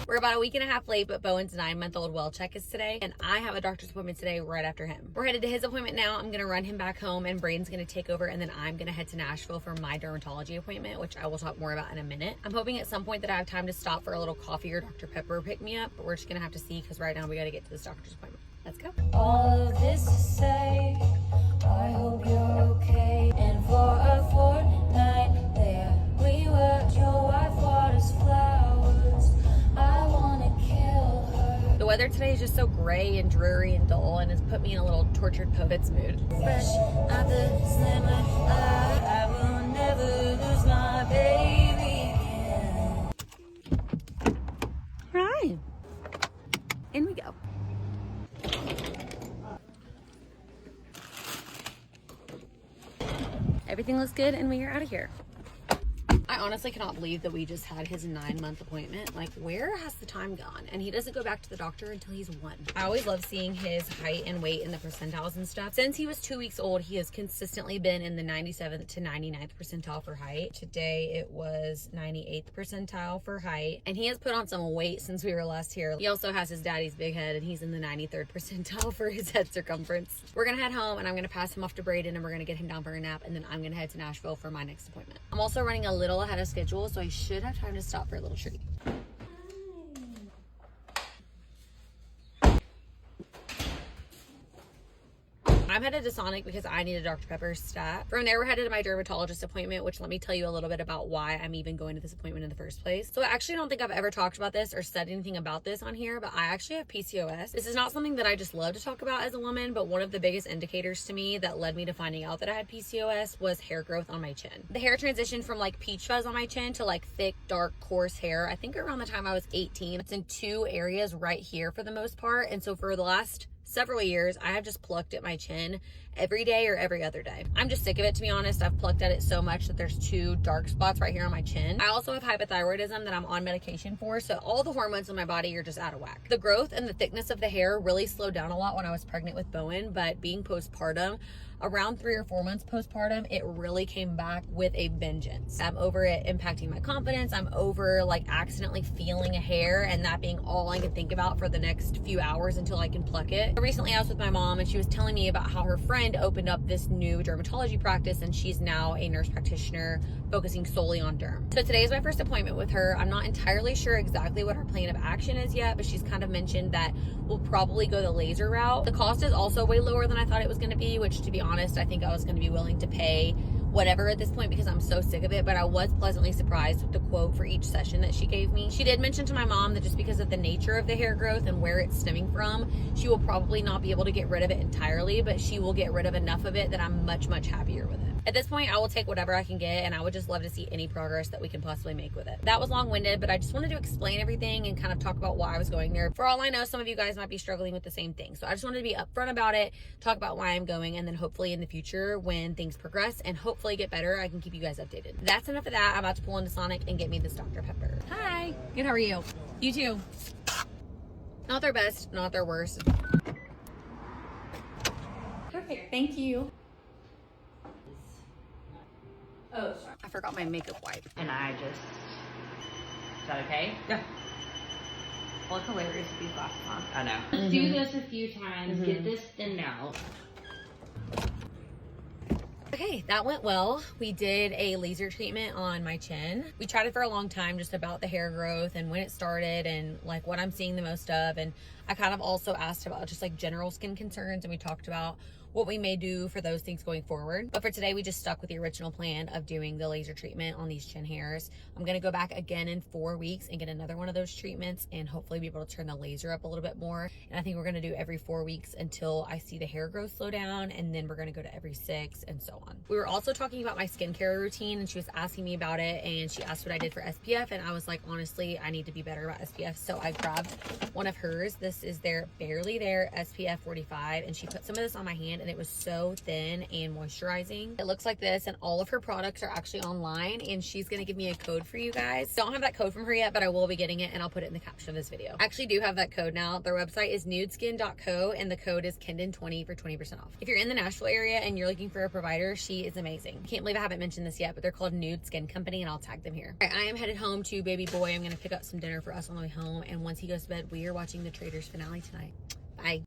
We're about a week and a half late, but Bowen's 9-month-old well check is today, and I have a doctor's appointment today right after him. We're headed to his appointment now. I'm gonna run him back home, and Braden's gonna take over, and then I'm gonna head to Nashville for my dermatology appointment, which I will talk more about in a minute. I'm hoping at some point that I have time to stop for a little coffee or Dr. Pepper pick me up, but we're just gonna have to see because right now we gotta get to this doctor's appointment. Let's go. All of this to say, I hope you're okay. And for a fortnight there we were. Your wife waters flowers. I wanna kill her. The weather today is just so gray and dreary and dull, and has put me in a little tortured Povitz mood. Fresh out the slimmer, I will never lose my baby again. Right. In we go. Everything looks good and we are out of here. I honestly cannot believe that we just had his 9-month appointment. Like, where has the time gone? And he doesn't go back to the doctor until he's 1. I always love seeing his height and weight in the percentiles and stuff. Since he was 2 weeks old, he has consistently been in the 97th to 99th percentile for height. Today it was 98th percentile for height, and he has put on some weight since we were last here. He also has his daddy's big head, and he's in the 93rd percentile for his head circumference. We're gonna head home, and I'm gonna pass him off to Braden, and we're gonna get him down for a nap, and then I'm gonna head to Nashville for my next appointment. I'm also running a little ahead of schedule, so I should have time to stop for a little treat. I'm headed to Sonic because I need a Dr. Pepper stat. From there, we're headed to my dermatologist appointment, which let me tell you a little bit about why I'm even going to this appointment in the first place. So I actually don't think I've ever talked about this or said anything about this on here, but I actually have PCOS. This is not something that I just love to talk about as a woman, but one of the biggest indicators to me that led me to finding out that I had PCOS was hair growth on my chin. The hair transitioned from like peach fuzz on my chin to like thick, dark, coarse hair. I think around the time I was 18. It's in 2 areas right here for the most part. And so for the last several years, I have just plucked at my chin every day or every other day. I'm just sick of it, to be honest. I've plucked at it so much that there's 2 dark spots right here on my chin. I also have hypothyroidism that I'm on medication for, so all the hormones in my body are just out of whack. The growth and the thickness of the hair really slowed down a lot when I was pregnant with Bowen, but being postpartum, around 3 or 4 months postpartum, it really came back with a vengeance. I'm over it impacting my confidence. I'm over like accidentally feeling a hair and that being all I can think about for the next few hours until I can pluck it. Recently I was with my mom and she was telling me about how her friend opened up this new dermatology practice and she's now a nurse practitioner focusing solely on derm. So today is my first appointment with her. I'm not entirely sure exactly what her plan of action is yet, but she's kind of mentioned that we'll probably go the laser route. The cost is also way lower than I thought it was going to be, which to be honest, I think I was going to be willing to pay whatever at this point because I'm so sick of it, but I was pleasantly surprised with the quote for each session that she gave me. She did mention to my mom that just because of the nature of the hair growth and where it's stemming from, she will probably not be able to get rid of it entirely, but she will get rid of enough of it that I'm much, much happier with it. At this point, I will take whatever I can get, and I would just love to see any progress that we can possibly make with it. That was long-winded, but I just wanted to explain everything and kind of talk about why I was going there. For all I know, some of you guys might be struggling with the same thing. So I just wanted to be upfront about it, talk about why I'm going, and then hopefully in the future, when things progress and hopefully get better, I can keep you guys updated. That's enough of that. I'm about to pull into Sonic and get me this Dr. Pepper. Hi. Good, how are you? You too. Not their best, not their worst. Perfect, thank you. Oh, sorry. I forgot my makeup wipe. And I just, is that okay? Yeah. Well, it's hilarious with these glasses on. I know. Let's do this a few times, get this thinned out. Okay, that went well. We did a laser treatment on my chin. We chatted for a long time just about the hair growth and when it started and like what I'm seeing the most of. And I kind of also asked about just like general skin concerns, and we talked about what we may do for those things going forward. But for today, we just stuck with the original plan of doing the laser treatment on these chin hairs. I'm gonna go back again in 4 weeks and get another one of those treatments and hopefully be able to turn the laser up a little bit more. And I think we're gonna do every 4 weeks until I see the hair growth slow down, and then we're gonna go to every 6 and so on. We were also talking about my skincare routine, and she was asking me about it, and she asked what I did for SPF, and I was like, honestly, I need to be better about SPF. So I grabbed one of hers. This is their Barely There SPF 45, and she put some of this on my hand, and it was so thin and moisturizing. It looks like this, and all of her products are actually online, and she's gonna give me a code for you guys. Don't have that code from her yet, but I will be getting it, and I'll put it in the caption of this video. I actually do have that code now. Their website is nudeskin.co, and the code is Kendon20 for 20% off. If you're in the Nashville area and you're looking for a provider, she is amazing. Can't believe I haven't mentioned this yet, but they're called Nude Skin Company, and I'll tag them here. All right, I am headed home to baby boy. I'm gonna pick up some dinner for us on the way home, and once he goes to bed, we are watching the Traitors finale tonight. Bye.